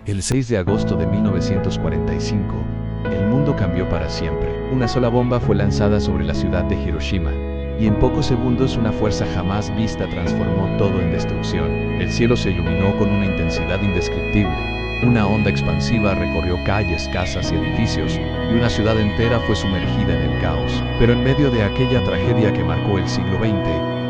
El 6 de agosto de 1945, el mundo cambió para siempre. Una sola bomba fue lanzada sobre la ciudad de Hiroshima, y en pocos segundos una fuerza jamás vista transformó todo en destrucción. El cielo se iluminó con una intensidad indescriptible. Una onda expansiva recorrió calles, casas y edificios, y una ciudad entera fue sumergida en el caos. Pero en medio de aquella tragedia que marcó el siglo XX,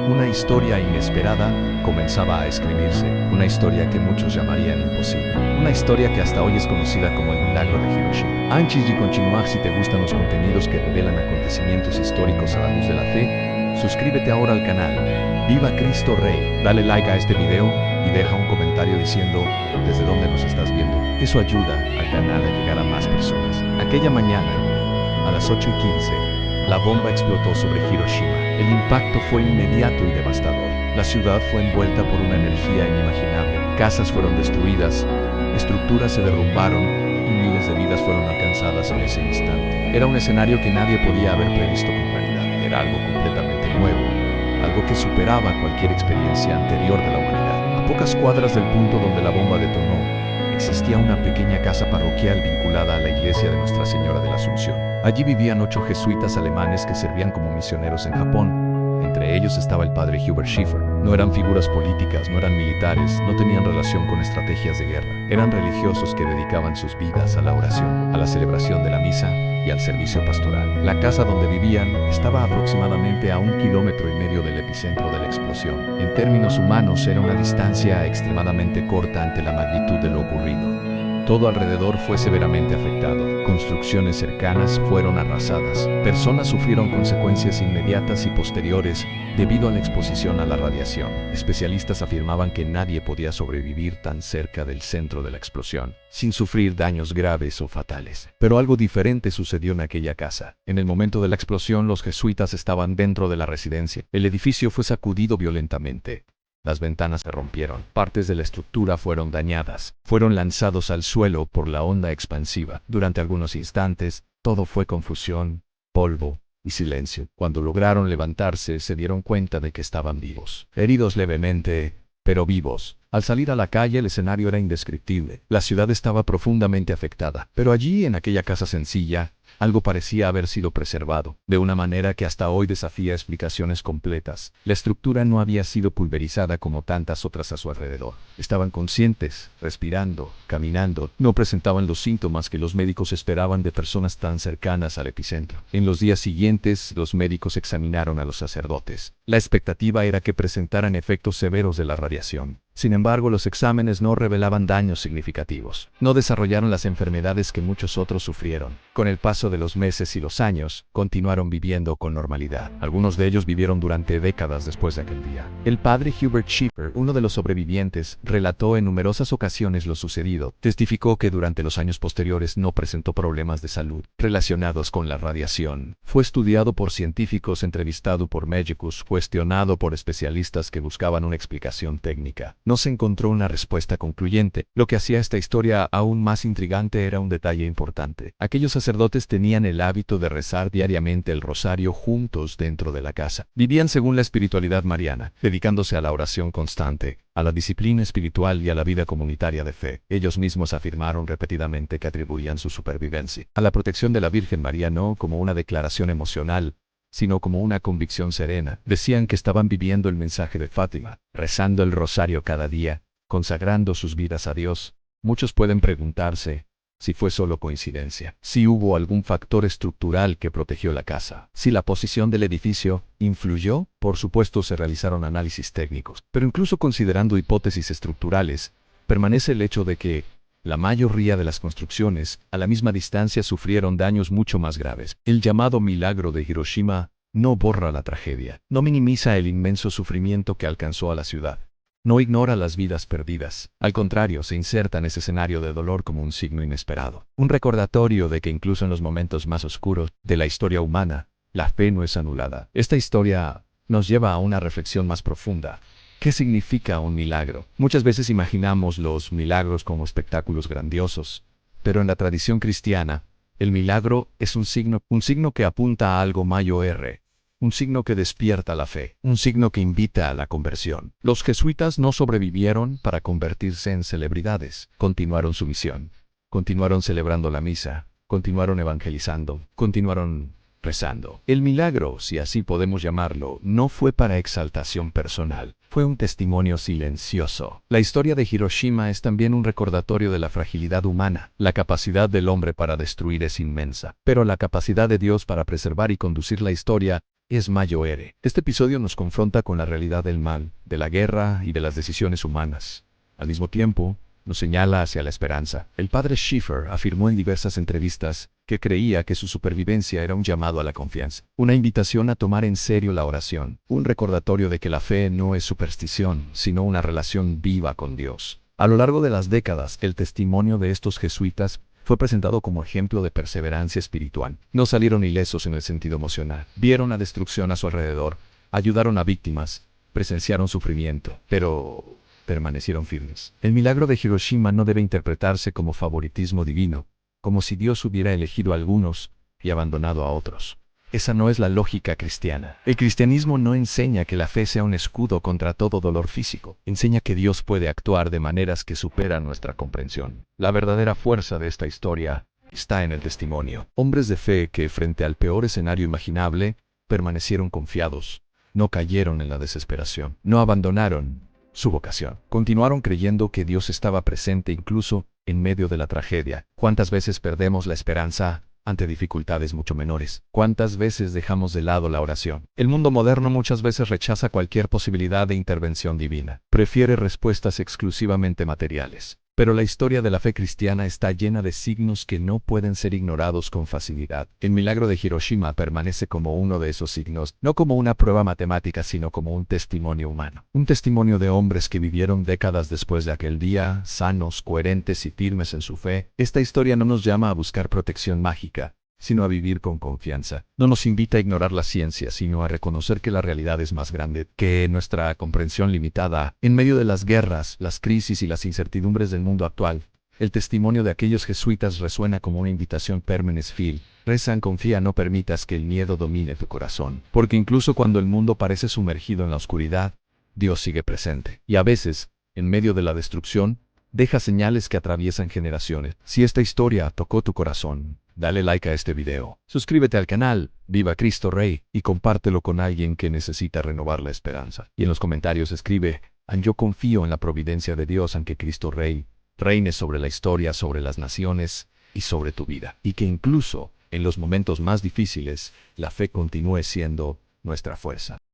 una historia inesperada comenzaba a escribirse, una historia que muchos llamarían imposible, una historia que hasta hoy es conocida como el milagro de Hiroshima. Antes de continuar, si te gustan los contenidos que revelan acontecimientos históricos a la luz de la fe, suscríbete ahora al canal. ¡Viva Cristo Rey! Dale like a este video y deja un comentario diciendo desde dónde nos estás viendo. Eso ayuda al canal a llegar a más personas. Aquella mañana, a las 8:15, la bomba explotó sobre Hiroshima. El impacto fue inmediato y devastador. La ciudad fue envuelta por una energía inimaginable. Casas fueron destruidas, estructuras se derrumbaron y miles de vidas fueron alcanzadas en ese instante. Era un escenario que nadie podía haber previsto con claridad. Era algo completamente nuevo, algo que superaba cualquier experiencia anterior de la humanidad. A pocas cuadras del punto donde la bomba detonó, existía una pequeña casa parroquial vinculada a la iglesia de Nuestra Señora de la Asunción. Allí vivían 8 jesuitas alemanes que servían como misioneros en Japón. Entre ellos estaba el padre Hubert Schiffer. No eran figuras políticas, no eran militares, no tenían relación con estrategias de guerra. Eran religiosos que dedicaban sus vidas a la oración, a la celebración de la misa y al servicio pastoral. La casa donde vivían estaba aproximadamente a 1,5 kilómetros del epicentro de la explosión. En términos humanos, era una distancia extremadamente corta ante la magnitud de lo ocurrido. Todo alrededor fue severamente afectado. Construcciones cercanas fueron arrasadas. Personas sufrieron consecuencias inmediatas y posteriores debido a la exposición a la radiación. Especialistas afirmaban que nadie podía sobrevivir tan cerca del centro de la explosión, sin sufrir daños graves o fatales. Pero algo diferente sucedió en aquella casa. En el momento de la explosión, los jesuitas estaban dentro de la residencia. El edificio fue sacudido violentamente. Las ventanas se rompieron, partes de la estructura fueron dañadas, fueron lanzados al suelo por la onda expansiva. Durante algunos instantes, todo fue confusión, polvo y silencio. Cuando lograron levantarse, se dieron cuenta de que estaban vivos. Heridos levemente, pero vivos. Al salir a la calle, el escenario era indescriptible. La ciudad estaba profundamente afectada. Pero allí, en aquella casa sencilla, algo parecía haber sido preservado, de una manera que hasta hoy desafía explicaciones completas. La estructura no había sido pulverizada como tantas otras a su alrededor. Estaban conscientes, respirando, caminando. No presentaban los síntomas que los médicos esperaban de personas tan cercanas al epicentro. En los días siguientes, los médicos examinaron a los sacerdotes. La expectativa era que presentaran efectos severos de la radiación. Sin embargo, los exámenes no revelaban daños significativos. No desarrollaron las enfermedades que muchos otros sufrieron. Con el paso de los meses y los años, continuaron viviendo con normalidad. Algunos de ellos vivieron durante décadas después de aquel día. El padre Hubert Schiffer, uno de los sobrevivientes, relató en numerosas ocasiones lo sucedido. Testificó que durante los años posteriores no presentó problemas de salud relacionados con la radiación. Fue estudiado por científicos, entrevistado por médicos, cuestionado por especialistas que buscaban una explicación técnica. No se encontró una respuesta concluyente. Lo que hacía esta historia aún más intrigante era un detalle importante. Aquellos sacerdotes tenían el hábito de rezar diariamente el rosario juntos dentro de la casa. Vivían según la espiritualidad mariana, dedicándose a la oración constante, a la disciplina espiritual y a la vida comunitaria de fe. Ellos mismos afirmaron repetidamente que atribuían su supervivencia a la protección de la Virgen María, no como una declaración emocional, sino como una convicción serena. Decían que estaban viviendo el mensaje de Fátima, rezando el rosario cada día, consagrando sus vidas a Dios. Muchos pueden preguntarse si fue solo coincidencia, si hubo algún factor estructural que protegió la casa, si la posición del edificio influyó. Por supuesto, se realizaron análisis técnicos, pero incluso considerando hipótesis estructurales, permanece el hecho de que la mayoría de las construcciones, a la misma distancia, sufrieron daños mucho más graves. El llamado milagro de Hiroshima no borra la tragedia, no minimiza el inmenso sufrimiento que alcanzó a la ciudad, no ignora las vidas perdidas. Al contrario, se inserta en ese escenario de dolor como un signo inesperado. Un recordatorio de que incluso en los momentos más oscuros de la historia humana, la fe no es anulada. Esta historia nos lleva a una reflexión más profunda. ¿Qué significa un milagro? Muchas veces imaginamos los milagros como espectáculos grandiosos, pero en la tradición cristiana, el milagro es un signo que apunta a algo mayor. un signo que despierta la fe, un signo que invita a la conversión. Los jesuitas no sobrevivieron para convertirse en celebridades, continuaron su misión, continuaron celebrando la misa, continuaron evangelizando, continuaron rezando. El milagro, si así podemos llamarlo, no fue para exaltación personal, fue un testimonio silencioso. La historia de Hiroshima es también un recordatorio de la fragilidad humana. La capacidad del hombre para destruir es inmensa, pero la capacidad de Dios para preservar y conducir la historia es mayor. Este episodio nos confronta con la realidad del mal, de la guerra y de las decisiones humanas. Al mismo tiempo, nos señala hacia la esperanza. El padre Schiffer afirmó en diversas entrevistas que creía que su supervivencia era un llamado a la confianza, una invitación a tomar en serio la oración, un recordatorio de que la fe no es superstición, sino una relación viva con Dios. A lo largo de las décadas, el testimonio de estos jesuitas fue presentado como ejemplo de perseverancia espiritual. No salieron ilesos en el sentido emocional, vieron la destrucción a su alrededor, ayudaron a víctimas, presenciaron sufrimiento, pero permanecieron firmes. El milagro de Hiroshima no debe interpretarse como favoritismo divino, como si Dios hubiera elegido a algunos y abandonado a otros. Esa no es la lógica cristiana. El cristianismo no enseña que la fe sea un escudo contra todo dolor físico. Enseña que Dios puede actuar de maneras que superan nuestra comprensión. La verdadera fuerza de esta historia está en el testimonio. Hombres de fe que, frente al peor escenario imaginable, permanecieron confiados, no cayeron en la desesperación, no abandonaron su vocación. Continuaron creyendo que Dios estaba presente incluso en medio de la tragedia. ¿Cuántas veces perdemos la esperanza ante dificultades mucho menores? ¿Cuántas veces dejamos de lado la oración? El mundo moderno muchas veces rechaza cualquier posibilidad de intervención divina. Prefiere respuestas exclusivamente materiales. Pero la historia de la fe cristiana está llena de signos que no pueden ser ignorados con facilidad. El milagro de Hiroshima permanece como uno de esos signos, no como una prueba matemática, sino como un testimonio humano. Un testimonio de hombres que vivieron décadas después de aquel día, sanos, coherentes y firmes en su fe. Esta historia no nos llama a buscar protección mágica, sino a vivir con confianza. No nos invita a ignorar la ciencia, sino a reconocer que la realidad es más grande que nuestra comprensión limitada. En medio de las guerras, las crisis y las incertidumbres del mundo actual, el testimonio de aquellos jesuitas resuena como una invitación permanens fil. Reza, confía, no permitas que el miedo domine tu corazón. Porque incluso cuando el mundo parece sumergido en la oscuridad, Dios sigue presente. Y a veces, en medio de la destrucción, deja señales que atraviesan generaciones. Si esta historia tocó tu corazón, dale like a este video, suscríbete al canal, viva Cristo Rey, y compártelo con alguien que necesita renovar la esperanza. Y en los comentarios escribe, yo confío en la providencia de Dios, aunque Cristo Rey reine sobre la historia, sobre las naciones y sobre tu vida. Y que incluso en los momentos más difíciles, la fe continúe siendo nuestra fuerza.